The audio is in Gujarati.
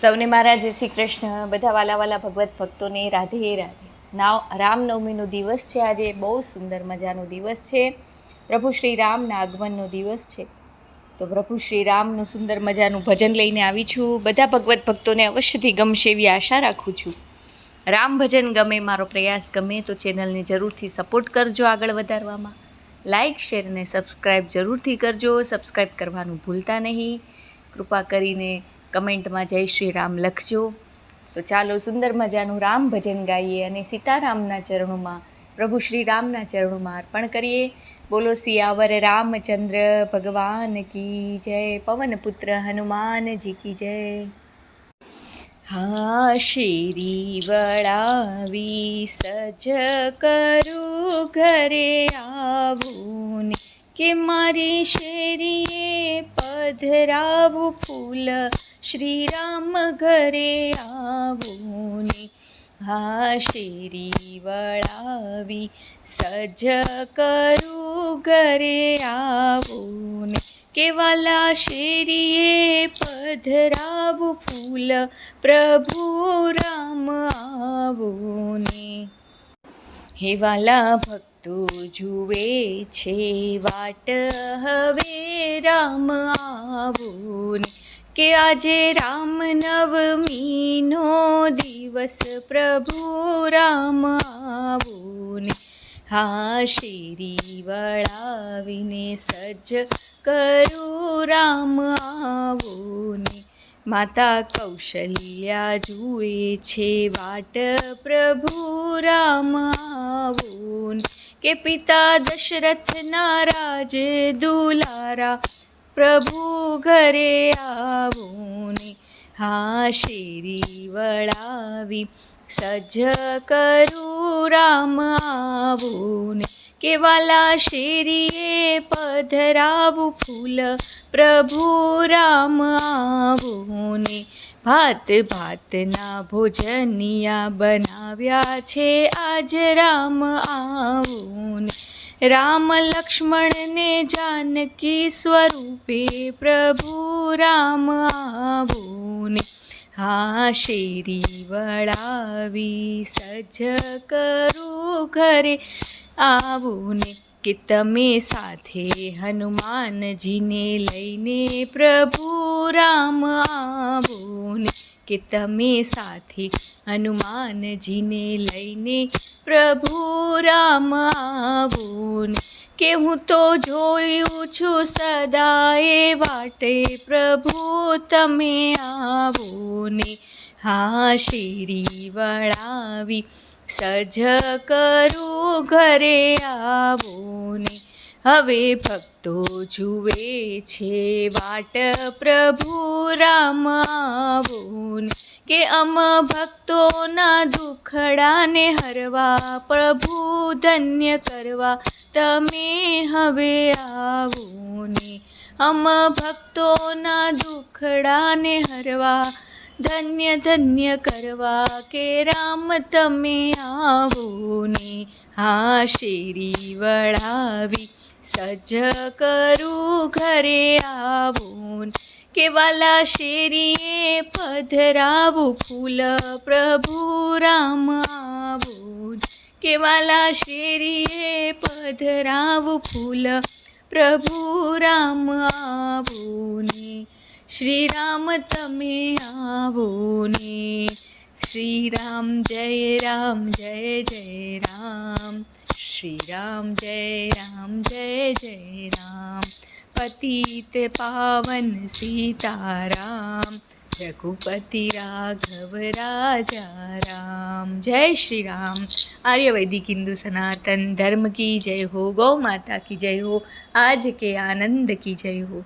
સૌને મારા જય શ્રી કૃષ્ણ। બધા વાલા વાલા ભગવત ભક્તોને રાધે રાધે। રામનવમીનો દિવસ છે। આજે બહુ સુંદર મજાનો દિવસ છે। પ્રભુ શ્રી રામના આગમનનો દિવસ છે। તો પ્રભુ શ્રી રામનું સુંદર મજાનું ભજન લઈને આવી છું। બધા ભગવત ભક્તોને અવશ્યથી ગમશે એવી આશા રાખું છું। રામ ભજન ગમે, મારો પ્રયાસ ગમે તો ચેનલને જરૂરથી સપોર્ટ કરજો આગળ વધારવામાં। લાઇક, શેર અને સબસ્ક્રાઈબ જરૂરથી કરજો। સબસ્ક્રાઈબ કરવાનું ભૂલતા નહીં। કૃપા કરીને કમેન્ટમાં જય શ્રી રામ લખજો। તો ચાલો સુંદર મજાનું રામ ભજન ગાઈએ અને સીતારામના ચરણોમાં, પ્રભુ શ્રી રામના ચરણોમાં અર્પણ કરીએ। બોલો સિયાવર રામચંદ્ર ભગવાન કી જય। પવન પુત્ર હનુમાનજી કી જય। હા, શેરી વળાવી સજ કરું ઘરે આવું ને, કે મારી શેરીએ પધરાવું ફૂલ શ્રી રામ ઘરે આવું ને। હા, શેરી વળાવી સજ કરું ઘરે આવું ને, કે વાલા શેરીએ પધરાવું ફૂલ પ્રભુ રામ આવું ને। હે વાલા ભક્તો જુએ છે વાટ હવે રામ આવું ને, કે આજે રામ નવમીનો દિવસ પ્રભુ રામ આવું ને। હા, શેરી વળાવીને સજ કરું રામ આવું ને, માતા કૌશલ્યા જુએ છે વાટ પ્રભુ રામ આવું ને, કે પિતા દશરથના રાજ દુલારા પ્રભુ ઘરે આવું ને। હા, શેરી વળાવી સજ કરું રામ આવું ને, કે વાલા શેરીએ પધરાવું ફૂલ પ્રભુ રામ આવું ને। ભાત ભાતના ભોજનિયા બનાવ્યા છે આજ રામ આવું ને, રામ લક્ષ્મણને જાનકી સ્વરૂપે પ્રભુ રામ આવું ને। હા, શેરી વળાવી સજ કરું ઘરે આવું ને, કે તમે સાથે હનુમાનજીને લઈને પ્રભુ રામ આવું ને, કે તમે સાથે હનુમાનજીને લઈને પ્રભુ રામ આવું ને, કે હું તો જોયું છું સદાએ વાટે પ્રભુ તમે આવો ને। હા, શેરી વળાવી સજ કરું ઘરે આવું ને, હવે ભક્તો જુએ છે વાટ પ્રભુ રામ આવું ને, કે અમ ભક્તોના દુખડાને હરવા પ્રભુ ધન્ય કરવા તમે હવે આવો ને। અમ ભક્તોના દુખડાને હરવા ધન્ય ધન્ય કરવા કે રામ તમે આવો ને। હા, શેરી વળાવી સજ કરું ઘરે આવું ને, કે વાલા શેરીએ પધરાવું ફૂલ પ્રભુ રામ આવું ને, કે વાલા શેરીએ પધરાવું ફૂલ પ્રભુ રામ આવું ને। શ્રી રામ તમે આવો ને। શ્રી રામ જય જય રામ। શ્રી રામ જય જય રામ। પતિત પાવન સીતારામ, રઘુપતિ રાઘવ રાજા राम। जय श्री राम। आर्यवैदिक हिंदू सनातन धर्म की जय हो। गौ माता की जय हो। आज के आनंद की जय हो।